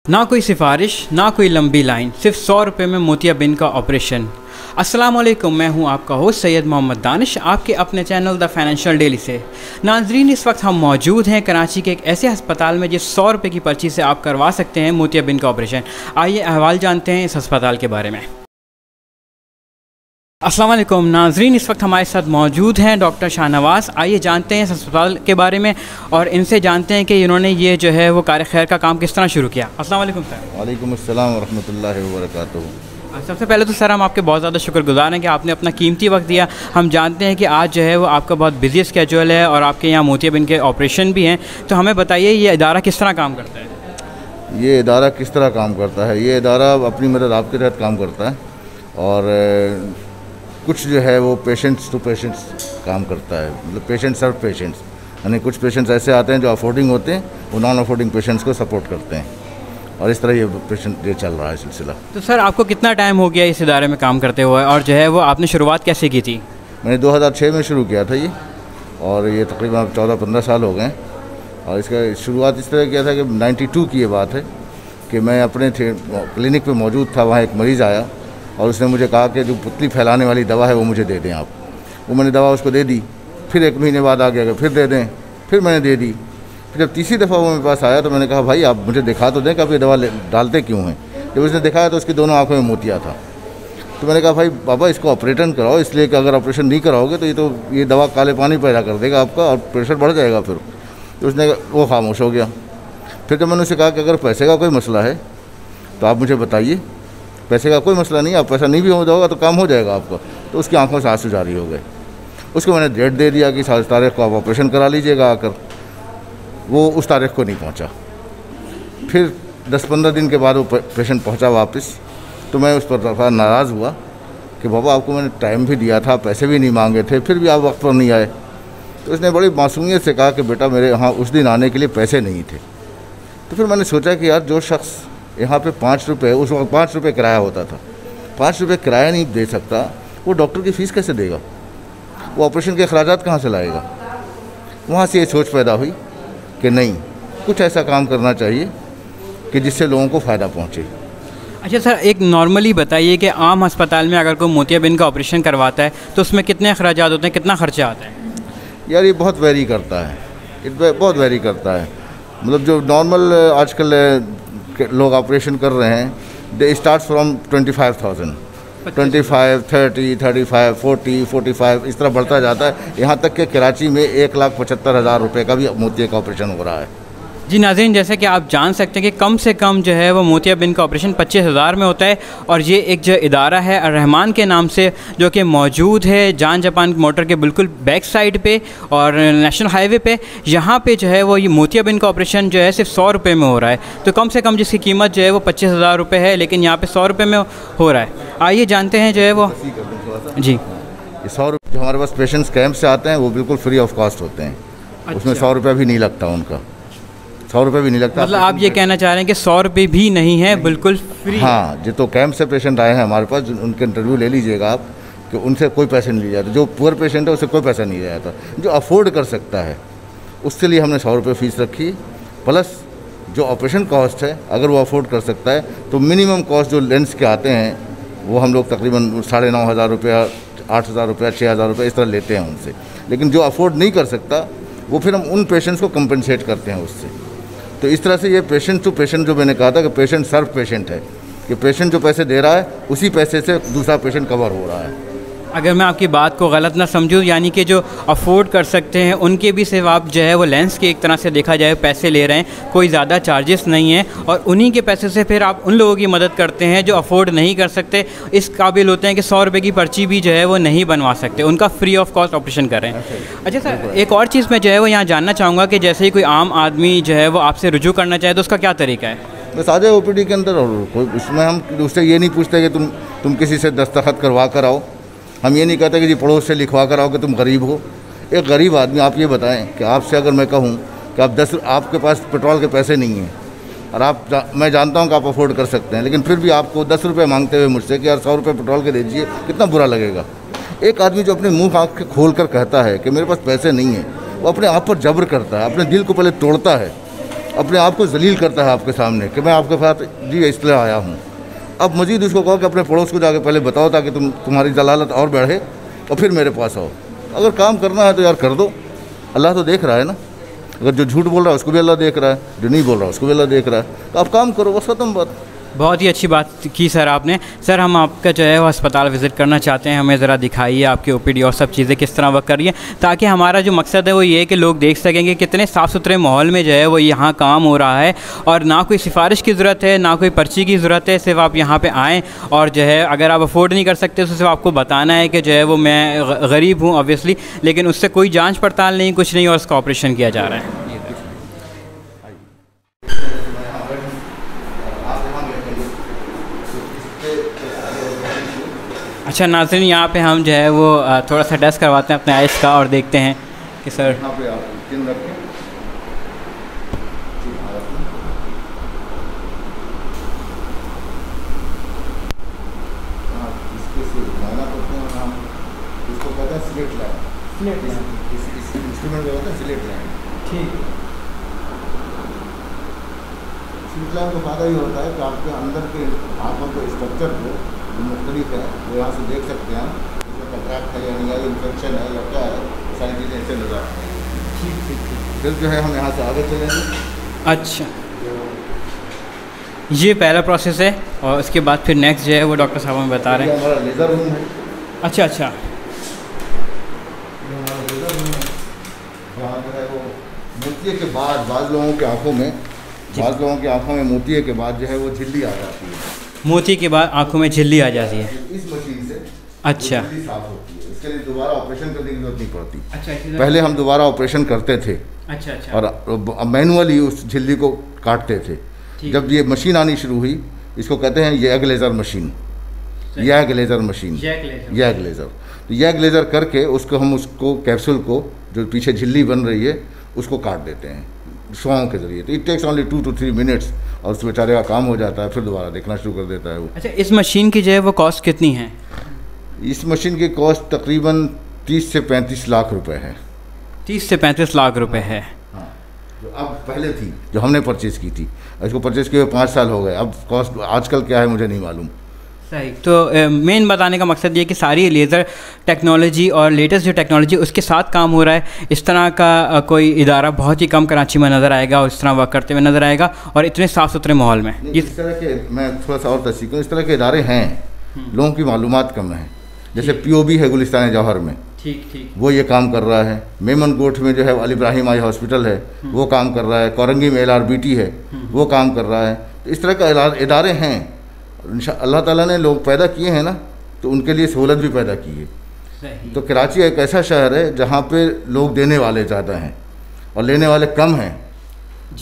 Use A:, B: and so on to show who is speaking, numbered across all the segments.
A: ना कोई सिफारिश ना कोई लंबी लाइन, सिर्फ 100 रुपये में मोतियाबिंद का ऑपरेशन। अस्सलाम वालेकुम, मैं हूं आपका होस्ट सैयद मोहम्मद दानिश, आपके अपने चैनल द फाइनेंशियल डेली से। नाज़रीन, इस वक्त हम मौजूद हैं कराची के एक ऐसे अस्पताल में जिस 100 रुपये की पर्ची से आप करवा सकते हैं मोतियाबिंद का ऑपरेशन। आइए अहवाल जानते हैं इस अस्पताल के बारे में। अस्सलाम वालेकुम नाज़रीन, इस वक्त हमारे साथ मौजूद हैं डॉक्टर शाहनवाज़। आइए जानते हैं इस अस्पताल के बारे में और इनसे जानते हैं कि इन्होंने ये जो है वो कार्य खैर का काम किस तरह शुरू किया। अस्सलाम वालेकुम सर।
B: वालेकुम अस्सलाम व रहमतुल्लाहि व बरकातुहू।
A: सबसे पहले तो सर हम आपके बहुत ज़्यादा शुक्रगुज़ार हैं कि आपने अपना कीमती वक्त दिया। हम जानते हैं कि आज जो है वो आपका बहुत बिजी स्केड्यूल है और आपके यहाँ मोतियाबिंद के ऑपरेशन भी हैं, तो हमें बताइए ये इदारा किस तरह काम करता है।
B: ये इदारा किस तरह काम करता है? ये इदारा अपनी मदद आपके तहत काम करता है और कुछ जो है वो पेशेंट्स टू पेशेंट्स काम करता है, मतलब पेशेंट सर्व पेशेंट्स, यानी कुछ पेशेंट्स ऐसे आते हैं जो अफोर्डिंग होते हैं, वो नॉन अफोर्डिंग पेशेंट्स को सपोर्ट करते हैं और इस तरह ये चल रहा है सिलसिला।
A: तो सर आपको कितना टाइम हो गया इस इदारे में काम करते हुए और जो है वो आपने शुरुआत कैसे की थी?
B: मैंने 2006 में शुरू किया था ये और ये तकरीबन 14-15 साल हो गए और इसका शुरुआत इस तरह किया था कि 92 की ये बात है कि मैं अपने क्लिनिक पे मौजूद था। वहाँ एक मरीज़ आया और उसने मुझे कहा कि जो पुतली फैलाने वाली दवा है वो मुझे दे दें आप। वो मैंने दवा उसको दे दी, फिर 1 महीने बाद आ गया कि फिर दे दें, फिर मैंने दे दी। फिर जब तीसरी दफ़ा वो मेरे पास आया तो मैंने कहा भाई आप मुझे दिखा तो दें कि आप ये दवा डालते क्यों हैं। जब उसने दिखाया तो उसकी दोनों आँखों में मोतिया था। तो मैंने कहा भाई बाबा इसको ऑपरेशन कराओ, इसलिए कि अगर ऑपरेशन नहीं कराओगे तो ये दवा काले पानी पैदा कर देगा आपका और प्रेशर बढ़ जाएगा फिर। तो उसने वो खामोश हो गया। फिर जब मैंने उसे कहा कि अगर पैसे का कोई मसला है तो आप मुझे बताइए, पैसे का कोई मसला नहीं, आप पैसा नहीं भी हो जाओगा तो काम हो जाएगा आपका। तो उसकी आंखों से आंसू जारी हो गए। उसको मैंने डेट दे दिया कि 7 तारीख को आप ऑपरेशन करा लीजिएगा आकर। वो उस तारीख को नहीं पहुंचा। फिर 10-15 दिन के बाद वो पेशेंट पहुंचा वापस। तो मैं उस पर थोड़ा नाराज़ हुआ कि बाबा आपको मैंने टाइम भी दिया था, पैसे भी नहीं मांगे थे, फिर भी आप वक्त पर नहीं आए। तो उसने बड़ी मासूमियत से कहा कि बेटा मेरे यहाँ उस दिन आने के लिए पैसे नहीं थे। तो फिर मैंने सोचा कि यार जो शख्स यहाँ पे 5 रुपये, उस वक्त 5 रुपये किराया होता था, 5 रुपये किराया नहीं दे सकता, वो डॉक्टर की फ़ीस कैसे देगा? वो ऑपरेशन के अखराजात कहाँ से लाएगा? वहाँ से ये सोच पैदा हुई कि नहीं, कुछ ऐसा काम करना चाहिए कि जिससे लोगों को फ़ायदा पहुँचे।
A: अच्छा सर, एक नॉर्मली बताइए कि आम अस्पताल में अगर कोई मोतियाबिंद का ऑपरेशन करवाता है तो उसमें कितने अखराजात होते हैं, कितना खर्चा आता है?
B: यार ये बहुत वेरी करता है, बहुत वेरी करता है। मतलब जो नॉर्मल आजकल लोग ऑपरेशन कर रहे हैं, दे स्टार्ट फ्रॉम 25,000, 25, 30, 35, 40, 45 इस तरह बढ़ता जाता है। यहाँ तक कि कराची में 1,75,000 रुपये का भी मोतिया का ऑपरेशन हो रहा है।
A: जी नाज़रीन, जैसे कि आप जान सकते हैं कि कम से कम जो है वो मोतियाबिंद का ऑपरेशन 25,000 में होता है और ये एक जो इदारा है रहमान के नाम से, जो कि मौजूद है जान जापान मोटर के बिल्कुल बैक साइड पे और नेशनल हाईवे पे। यहाँ पे जो है वो ये मोतियाबिंद का ऑपरेशन जो है सिर्फ 100 रुपये में हो रहा है। तो कम से कम जिसकी कीमत जो है वो 25,000 रुपये है, लेकिन यहाँ पर 100 रुपये में हो रहा है। आइए जानते हैं जो है वो जी
B: 100 रुपये जो हमारे पास पेशेंट्स कैंप से आते हैं वो बिल्कुल फ्री ऑफ कॉस्ट होते हैं। अच्छा। उसमें 100 रुपये भी नहीं लगता, उनका 100 रुपये भी नहीं लगता।
A: मतलब आप ये कहना चाह रहे हैं कि 100 रुपये भी नहीं है, बिल्कुल फ्री?
B: हाँ, जो तो कैंप से पेशेंट आए हैं हमारे पास, उनके इंटरव्यू ले लीजिएगा आप कि उनसे कोई पैसे नहीं लिया जाता। जो पुअर पेशेंट है उससे कोई पैसा नहीं लिया जाता। जो अफोर्ड कर सकता है उसके लिए हमने 100 रुपये फ़ीस रखी, प्लस जो ऑपरेशन कॉस्ट है अगर वो अफोर्ड कर सकता है तो मिनिमम कॉस्ट जो लेंस के आते हैं वो हम लोग तकरीबन 9,500 रुपया, 8,000 रुपया, 6,000 रुपये इस तरह लेते हैं उनसे। लेकिन जो अफोर्ड नहीं कर सकता वो फिर हम उन पेशेंट्स को कंपनसेट करते हैं उससे। तो इस तरह से ये पेशेंट टू पेशेंट, जो मैंने कहा था कि पेशेंट सर्व पेशेंट है, कि पेशेंट जो पैसे दे रहा है उसी पैसे से दूसरा पेशेंट कवर हो रहा है।
A: अगर मैं आपकी बात को गलत ना समझूं, यानी कि जो अफोर्ड कर सकते हैं उनके भी सिर्फ आप जो है वो लेंस के एक तरह से देखा जाए पैसे ले रहे हैं, कोई ज़्यादा चार्जेस नहीं है और उन्हीं के पैसे से फिर आप उन लोगों की मदद करते हैं जो अफोर्ड नहीं कर सकते, इस काबिल होते हैं कि 100 रुपये की पर्ची भी जो है वो नहीं बनवा सकते, उनका फ्री ऑफ कॉस्ट ऑपरेशन कर रहे हैं। अच्छा सर, एक और चीज़ मैं जो है वो यहाँ जानना चाहूँगा कि जैसे ही कोई आम आदमी जो है वो आपसे रुजू करना चाहे तो उसका क्या तरीका है?
B: बस आ जाए OPD के अंदर और कोई उसमें हम उससे ये नहीं पूछते कि तुम किसी से दस्तखत करवा कर आओ। हम ये नहीं कहते कि जी पड़ोस से लिखवा कर आओ कि तुम गरीब हो। एक गरीब आदमी, आप ये बताएं कि आपसे अगर मैं कहूँ कि आपके पास पेट्रोल के पैसे नहीं हैं और मैं जानता हूँ कि आप अफोर्ड कर सकते हैं, लेकिन फिर भी आपको 10 रुपये मांगते हुए मुझसे कि यार 100 रुपये पेट्रोल के दीजिए, कितना बुरा लगेगा। एक आदमी जो अपने मुँह आँख खोल कर कहता है कि मेरे पास पैसे नहीं हैं, वो अपने आप पर जबर करता है, अपने दिल को पहले तोड़ता है अपने आप को जलील करता है आपके सामने कि मैं आपके साथ जी इसलिए आया हूँ। अब मज़ीद उसको कहो कि अपने पड़ोस को जाके पहले बताओ ताकि तुम्हारी जलालत और बढ़े और फिर मेरे पास आओ। अगर काम करना है तो यार कर दो, अल्लाह तो देख रहा है ना। अगर जो झूठ बोल रहा है उसको भी अल्लाह देख रहा है, जो नहीं बोल रहा है उसको भी अल्लाह देख रहा है, तो आप काम करो, बस ख़त्म बात।
A: बहुत ही अच्छी बात की सर आपने। सर हम आपका जो है वो अस्पताल विज़िट करना चाहते हैं, हमें ज़रा दिखाइए आपकी ओपीडी और सब चीज़ें किस तरह वर्क कर रही है, ताकि हमारा जो मकसद है वो ये है कि लोग देख सकेंगे कितने साफ़ सुथरे माहौल में जो है वो यहाँ काम हो रहा है, और ना कोई सिफारिश की ज़रूरत है, ना कोई पर्ची की ज़रूरत है। सिर्फ आप यहाँ पर आएँ और जो है अगर आप अफोर्ड नहीं कर सकते तो सिर्फ आपको बताना है कि जो है वो मैं गरीब हूँ ऑब्वियसली, लेकिन उससे कोई जाँच पड़ताल नहीं, कुछ नहीं, और उसका ऑपरेशन किया जा रहा है। अच्छा नाज़रीन, यहाँ पे हम जो है वो थोड़ा सा टेस्ट करवाते हैं अपने आइस का और देखते हैं कि सर
B: यहाँ पे आप किन रखें। इसके से घुमाना पड़ता है, हम इसको कहते हैं स्लिट लाइन। इस इंस्ट्रूमेंट का होता है स्लिट लाइन।
A: ठीक।
B: स्लिट लाइन का फ़ायदा ये होता है कि आपके अंदर के आँखों के स्ट्रक्चर को मुख्तलिफ है, वो यहाँ से देख सकते हैं इसमें कटराक्ट है या नहीं है, इन्फेक्शन है या क्या है, सारी चीज़ें ऐसे नजर आती हैं।
A: ठीक ठीक ठीक।
B: फिर जो है हम यहाँ से आगे चलेंगे।
A: अच्छा, ये पहला प्रोसेस है और उसके बाद फिर नेक्स्ट जो है वो डॉक्टर साहब हमें बता रहे हैं।
B: हमारा लेज़र रूम है।
A: अच्छा अच्छा,
B: ये हमारा लेज़र रूम है, जहाँ जो है वो मोतिये के बाद बाज़ लोगों की आँखों में मोतिये के बाद जो है वो झिल्ली आ जाती है।
A: मोती के बाद आंखों में झिल्ली आ जाती है।
B: इस मशीन से
A: अच्छा,
B: झिल्ली साफ होती है, इसके लिए दोबारा ऑपरेशन करने की जरूरत नहीं पड़ती।
A: अच्छा,
B: पहले हम दोबारा ऑपरेशन करते थे।
A: अच्छा अच्छा,
B: और मैनुअली उस झिल्ली को काटते थे। जब ये मशीन आनी शुरू हुई, इसको कहते हैं YAG laser machine, YAG laser machine, YAG laser. तो यैग लेज़र करके उसको कैप्सूल को जो पीछे झिल्ली बन रही है उसको काट देते हैं शुआओं के ज़रिए। तो it takes only 2 to 3 minutes और उस बेचारे का काम हो जाता है, फिर दोबारा देखना शुरू कर देता है वो।
A: अच्छा, इस मशीन की जो है वो कॉस्ट कितनी है?
B: इस मशीन की कॉस्ट तकरीबन 30 से 35 लाख रुपए है।
A: 30 से 35 लाख रुपए है।
B: हाँ, जो अब पहले थी, जो हमने परचेज़ की थी, इसको परचेज़ किए 5 साल हो गए। अब कॉस्ट आजकल क्या है मुझे नहीं मालूम।
A: सही। तो मेन बताने का मकसद ये कि सारी लेज़र टेक्नोलॉजी और लेटेस्ट जो टेक्नोलॉजी उसके साथ काम हो रहा है। इस तरह का कोई इदारा बहुत ही कम कराची में नज़र आएगा और इस तरह वर्क करते हुए नज़र आएगा, और इतने साफ़ सुथरे माहौल में।
B: इस तरह के मैं थोड़ा सा और तस्दीक करूँ, इस तरह के इदारे हैं, लोगों की मालूमात कम है। जैसे POB है गुलिस्तान जौहर में,
A: ठीक ठीक,
B: वो ये काम कर रहा है। मेमन गोट में जो है अली इब्राहिम आई हॉस्पिटल है, वो काम कर रहा है। कोरंगी में LRBT है, वो काम कर रहा है। तो इस तरह का इदारे हैं। अल्लाह ताला ने लोग पैदा किए हैं ना, तो उनके लिए सहूलत भी पैदा की है। तो कराची एक ऐसा शहर है जहाँ पे लोग देने वाले ज़्यादा हैं और लेने वाले कम हैं।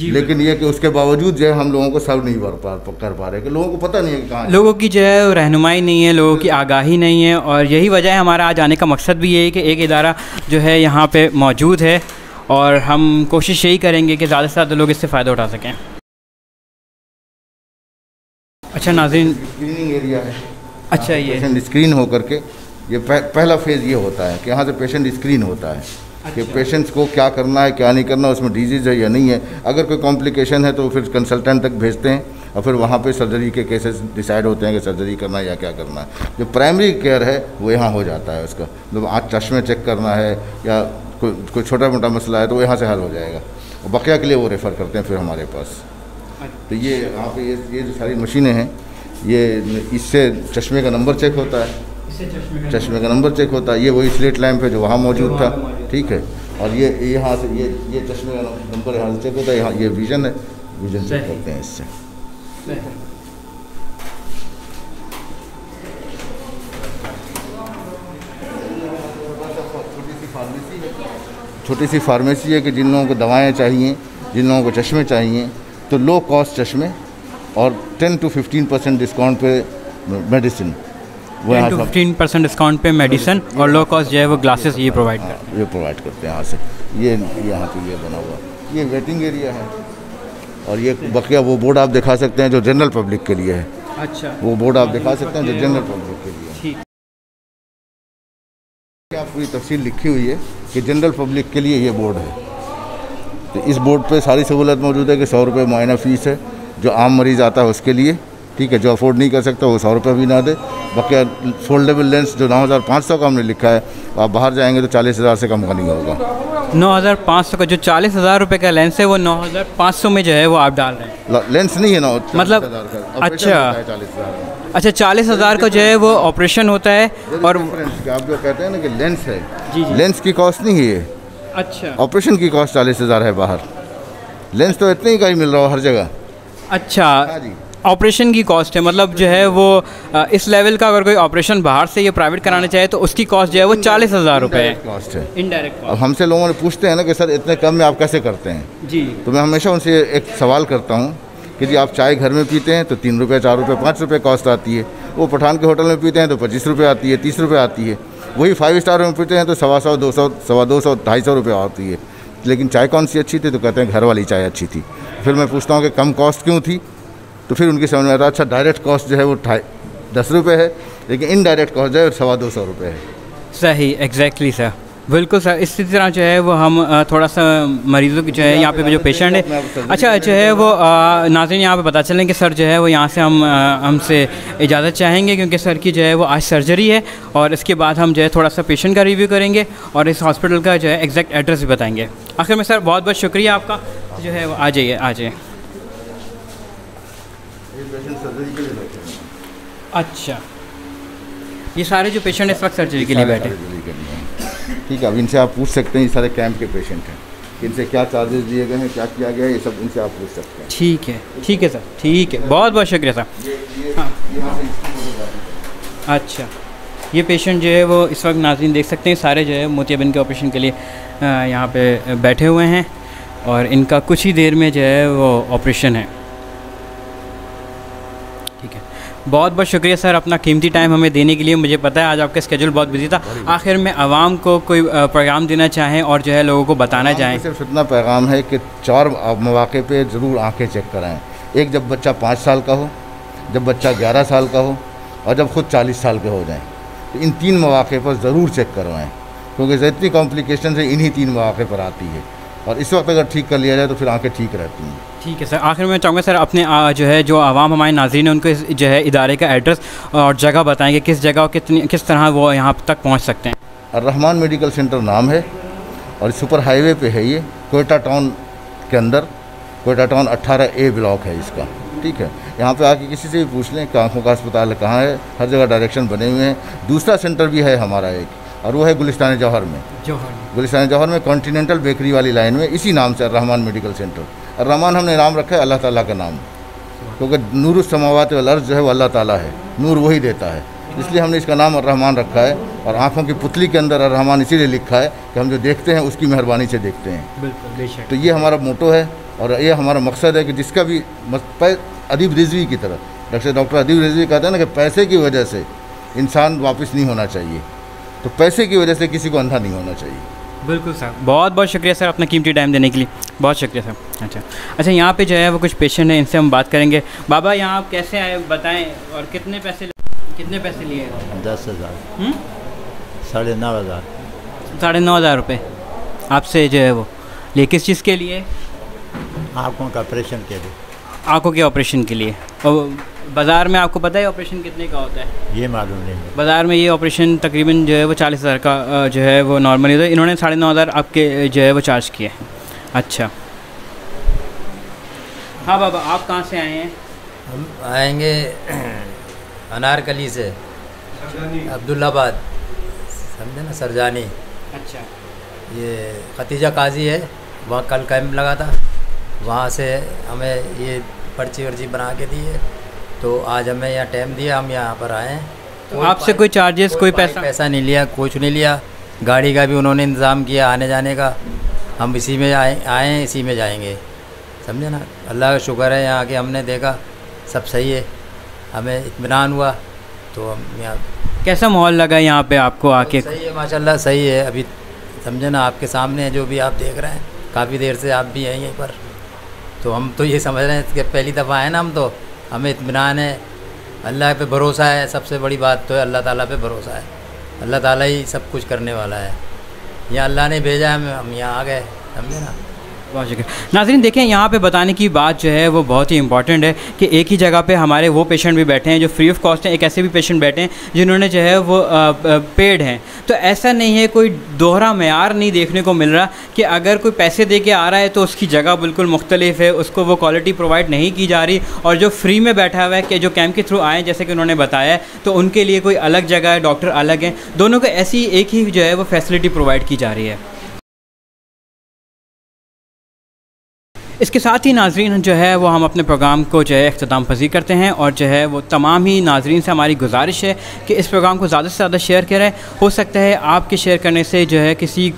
B: लेकिन ये कि उसके बावजूद जो है हम लोगों को सर्व नहीं कर पा रहे, कि लोगों को पता नहीं है कि कहाँ,
A: लोगों की जो है रहनुमाई नहीं है, लोगों की आगाही नहीं है। और यही वजह है हमारा आज आने का मकसद भी ये है कि एक इदारा जो है यहाँ पे मौजूद है, और हम कोशिश यही करेंगे कि ज़्यादा से ज़्यादा लोग इससे फ़ायदा उठा सकें। अच्छा नाज़रीन,
B: स्क्रीनिंग एरिया है।
A: अच्छा, ये
B: पेशेंट स्क्रीन होकर के ये पहला फेज़ ये होता है कि यहाँ से पेशेंट स्क्रीन होता है। कि पेशेंट्स को क्या करना है क्या नहीं करना, उसमें डिजीज़ है या नहीं है। अगर कोई कॉम्प्लिकेशन है तो फिर कंसल्टेंट तक भेजते हैं और फिर वहाँ पे सर्जरी के केसेस डिसाइड होते हैं कि सर्जरी करना है या क्या करना है। जो प्राइमरी केयर है वो यहाँ हो जाता है उसका, मतलब आँख चश्मे चेक करना है या कोई छोटा मोटा मसला है तो वो यहाँ से हल हो जाएगा, और बकिया के लिए वो रेफ़र करते हैं फिर हमारे पास। तो ये यहाँ पे ये जो सारी मशीनें हैं, ये इससे चश्मे का नंबर चेक होता है, चश्मे का नंबर चेक होता है। ये वही स्लेट लैम्प है जो वहाँ मौजूद था, ठीक है। और ये यहाँ से ये चश्मे का नंबर यहाँ से चेक होता है। यहाँ ये विज़न है, विज़न चेक करते हैं इससे। छोटी सी फार्मेसी है कि जिन लोगों को दवाएँ चाहिए, जिन लोगों को चश्मे चाहिए, तो लो कॉस्ट चश्मे और 10 to 15% डिस्काउंट पे मेडिसिन,
A: 10 to 15% डिस्काउंट पे मेडिसिन, और लो कॉस्ट जो है वो ग्लासेस ये प्रोवाइड करते हैं।
B: ये प्रोवाइड करते हैं यहाँ से। ये यहाँ पे ये बना हुआ, ये वेटिंग एरिया है। और ये बकिया वो बोर्ड आप दिखा सकते हैं जो जनरल पब्लिक के लिए है।
A: अच्छा,
B: वो बोर्ड आप दिखा सकते हैं जो जनरल पब्लिक के लिए है।
A: ठीक,
B: क्या पूरी तफसील लिखी हुई है कि जनरल पब्लिक के लिए ये बोर्ड है। तो इस बोर्ड पे सारी सहूलत मौजूद है कि 100 रुपये मुआयना फ़ीस है, जो आम मरीज़ आता है उसके लिए, ठीक है। जो अफोर्ड नहीं कर सकता वो 100 रुपये भी ना दे। बाकी फोल्डेबल लेंस जो 9,500 का हमने लिखा है, आप बाहर जाएंगे तो 40,000 से कम का नहीं होगा।
A: 9,500 का जो 40,000 रुपये का लेंस है वो 9,500 में जो है वो आप डाल रहे हैं।
B: लेंस नहीं है ना,
A: मतलब अच्छा
B: 40,000
A: 40,000 का जो है वो ऑपरेशन होता है। और
B: आप जो कहते हैं ना कि लेंस है,
A: जी जी,
B: लेंस की कॉस्ट नहीं है ये,
A: अच्छा
B: ऑपरेशन की कॉस्ट 40,000 है बाहर। लेंस तो इतने ही का ही मिल रहा हो हर जगह।
A: अच्छा,
B: हाँ जी,
A: ऑपरेशन की कॉस्ट है, मतलब जो है वो इस लेवल का अगर कोई ऑपरेशन बाहर से ये प्राइवेट कराना चाहे तो उसकी कॉस्ट जो है वो 40,000 रुपये है,
B: कॉस्ट है,
A: इनडायरेक्ट
B: अब हमसे लोगों ने पूछते हैं ना कि सर इतने कम में आप कैसे करते हैं,
A: जी।
B: तो मैं हमेशा उनसे एक सवाल करता हूँ कि जी आप चाय घर में पीते हैं तो 3 रुपये, 4 रुपये, 5 रुपये कॉस्ट आती है। वो पठान के होटल में पीते हैं तो 25 रुपये आती है, 30 रुपये आती है। वही 5 स्टार में पीते हैं तो 125, 200, 250, 250 रुपये आती है। लेकिन चाय कौन सी अच्छी थी, तो कहते हैं घर वाली चाय अच्छी थी। फिर मैं पूछता हूँ कि कम कॉस्ट क्यों थी, तो फिर उनकी समझ में आता है अच्छा डायरेक्ट कॉस्ट जो है वो 10 रुपये है, लेकिन इनडायरेक्ट कॉस्ट जो है 250 रुपये है।
A: सही, एग्जैक्टली सर, बिल्कुल सर। इसी तरह जो है वो हम थोड़ा सा मरीज़ों की जो है यहाँ पे जो पेशेंट है, अच्छा जो है वो नाज़रीन यहाँ पे पता चलें कि सर जो है वो यहाँ से हमसे इजाज़त चाहेंगे, क्योंकि सर की जो है वो आज सर्जरी है, और इसके बाद हम जो है थोड़ा सा पेशेंट का रिव्यू करेंगे और इस हॉस्पिटल का जो है एग्जैक्ट एड्रेस भी बताएंगे। आखिर में सर बहुत बहुत शुक्रिया आपका, जो है वो आ जाइए, आ जाइए। अच्छा, ये सारे जो पेशेंट इस वक्त सर्जरी के लिए बैठे,
B: ठीक है। अब इनसे आप पूछ सकते हैं, ये सारे कैंप के पेशेंट हैं, इनसे क्या चार्जेस दिए गए हैं, क्या किया गया है, ये सब इनसे आप पूछ सकते हैं।
A: ठीक है, ठीक है सर, ठीक है, बहुत बहुत शुक्रिया सर। हाँ, अच्छा, ये पेशेंट जो है वो इस वक्त नाज़रीन देख सकते हैं, सारे जो है मोतियाबिंद के ऑपरेशन के लिए यहाँ पे बैठे हुए हैं, और इनका कुछ ही देर में जो है वो ऑपरेशन है। ठीक है, बहुत बहुत शुक्रिया सर अपना कीमती टाइम हमें देने के लिए। मुझे पता है आज आपका स्केड्यूल बहुत बिजी था। आखिर में आवाम को कोई पैगाम देना चाहें और जो है लोगों को बताना चाहें?
B: सिर्फ इतना पैगाम है कि 4 मौके पे ज़रूर आंखें चेक कराएं। एक, जब बच्चा 5 साल का हो, जब बच्चा 11 साल का हो, और जब खुद 40 साल के हो जाएं, तो इन 3 मौके पर ज़रूर चेक करवाएं, क्योंकि जितनी कॉम्प्लिकेशन है इन्हीं 3 मौके पर आती है, और इस वक्त अगर ठीक कर लिया जाए तो फिर आंखें ठीक रहती हैं।
A: ठीक है सर, आखिर में चाहूँगा सर अपने जो है जो आवाम हमारे नाज़रीन हैं उनको जो है इदारे का एड्रेस और जगह बताएंगे, किस जगह और किस तरह वो यहाँ तक पहुँच सकते हैं।
B: अर्रहमान मेडिकल सेंटर नाम है, और सुपर हाईवे पे है ये, कोयटा टाउन के अंदर, कोयटा टाउन 18A ब्लॉक है इसका। ठीक है, यहाँ पे आके किसी से भी पूछ लें कि आँखों का अस्पताल कहाँ है, हर जगह डायरेक्शन बने हुए हैं। दूसरा सेंटर भी है हमारा एक, और वो है गुलिस्तान जौहर में। गुलिस्तान जौहर में कॉन्टिनेंटल बेकरी वाली लाइन में, इसी नाम से अर्रहमान मेडिकल सेंटर। अर्रहमान हमने नाम रखा है अल्लाह ताला का नाम, क्योंकि नूरुस समावात वल अर्ज़ जो है वो अल्लाह ताला है, नूर वही देता है, इसलिए हमने इसका नाम अर्रहमान रखा है। और आँखों की पुतली के अंदर अर्रहमान इसीलिए लिखा है कि हम जो देखते हैं उसकी मेहरबानी से देखते हैं।
A: बिल्कुल,
B: तो ये हमारा मोटो है, और ये हमारा मकसद है कि जिसका भी अदीब रिजवी की तरह, डॉक्टर अदीब रिजवी कहते हैं ना कि पैसे की वजह से इंसान वापस नहीं होना चाहिए, तो पैसे की वजह से किसी को अंधा नहीं होना चाहिए।
A: बिल्कुल सर, बहुत बहुत शुक्रिया सर अपना कीमती टाइम देने के लिए, बहुत शुक्रिया सर। अच्छा, यहाँ पे जो है वो कुछ पेशेंट हैं, इनसे हम बात करेंगे। बाबा यहाँ आप कैसे आए बताएं, और कितने पैसे लिए?
C: 10,000, 9,500,
A: 9,500 रुपये आपसे जो है वो लिए, किस चीज़ के लिए?
C: आँखों का ऑपरेशन के लिए।
A: आँखों के ऑपरेशन के लिए। और बाज़ार में आपको पता है ऑपरेशन कितने का होता है?
C: ये मालूम नहीं है।
A: बाज़ार में ये ऑपरेशन तकरीबन जो है वो 40,000 का जो है वो नॉर्मली होता है, इन्होंने 9,500 आपके जो है वो चार्ज किए हैं। अच्छा, हाँ बाबा आप कहाँ से आए हैं?
D: हम आएंगे अनारकली से, अब्दुल्लाबाद, समझे ना, सरजानी।
A: अच्छा,
D: ये खतीजा काजी है, वहाँ कल कैंप लगा था, वहाँ से हमें ये पर्ची वर्ची बना के दी है, तो आज हमें यहाँ टाइम दिया, हम यहाँ पर आए हैं।
A: तो आपसे कोई चार्जेस, कोई
D: पैसा नहीं लिया, कुछ नहीं लिया। गाड़ी का भी उन्होंने इंतज़ाम किया आने जाने का, हम इसी में आए हैं, इसी में जाएंगे, समझे ना। अल्लाह का शुक्र है यहाँ के हमने देखा सब सही है, हमें इत्मीनान हुआ, तो हम यहाँ।
A: कैसा माहौल लगा यहाँ पे आपको आके?
D: सही है माशाल्लाह, सही है। अभी समझे ना, आपके सामने है जो भी आप देख रहे हैं, काफ़ी देर से आप भी हैं यहीं पर, तो हम तो ये समझ रहे हैं कि पहली दफ़ा आए ना हम, तो हमें इत्मीनान है, अल्लाह पे भरोसा है। सबसे बड़ी बात तो है अल्लाह ताला पे भरोसा है, अल्लाह ताला ही सब कुछ करने वाला है। यहाँ अल्लाह ने भेजा है, हम यहाँ आ गए, समझे ना।
A: बहुत शुक्रिया। नाज़रीन देखें, यहाँ पे बताने की बात जो है वो बहुत ही इंपॉर्टेंट है कि एक ही जगह पे हमारे वो पेशेंट भी बैठे हैं जो फ्री ऑफ कॉस्ट हैं, एक ऐसे भी पेशेंट बैठे हैं जिन्होंने जो है वो पेड हैं। तो ऐसा नहीं है, कोई दोहरा मेयार नहीं देखने को मिल रहा कि अगर कोई पैसे दे के आ रहा है तो उसकी जगह बिल्कुल मुख्तलिफ है, उसको वो क्वालिटी प्रोवाइड नहीं की जा रही, और जो फ्री में बैठा हुआ है कि जो कैंप के थ्रू आए जैसे कि उन्होंने बताया है, तो उनके लिए कोई अलग जगह है, डॉक्टर अलग हैं, दोनों को ऐसी एक ही जो है वो फैसिलिटी प्रोवाइड की जा रही है। इसके साथ ही नाज़रीन जो है वो हम अपने प्रोग्राम को जो है इख्तिताम पज़ीर करते हैं, और जो है वो तमाम ही नाज़रीन से हमारी गुजारिश है कि इस प्रोग्राम को ज़्यादा से ज़्यादा शेयर करें। हो सकता है आपके शेयर करने से जो है किसी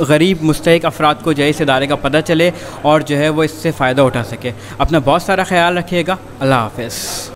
A: गरीब मुस्तहिक अफराद को जो है इस इदारे का पता चले और जो है वो इससे फ़ायदा उठा सके। अपना बहुत सारा ख्याल रखिएगा। अल्लाह हाफ़िज़।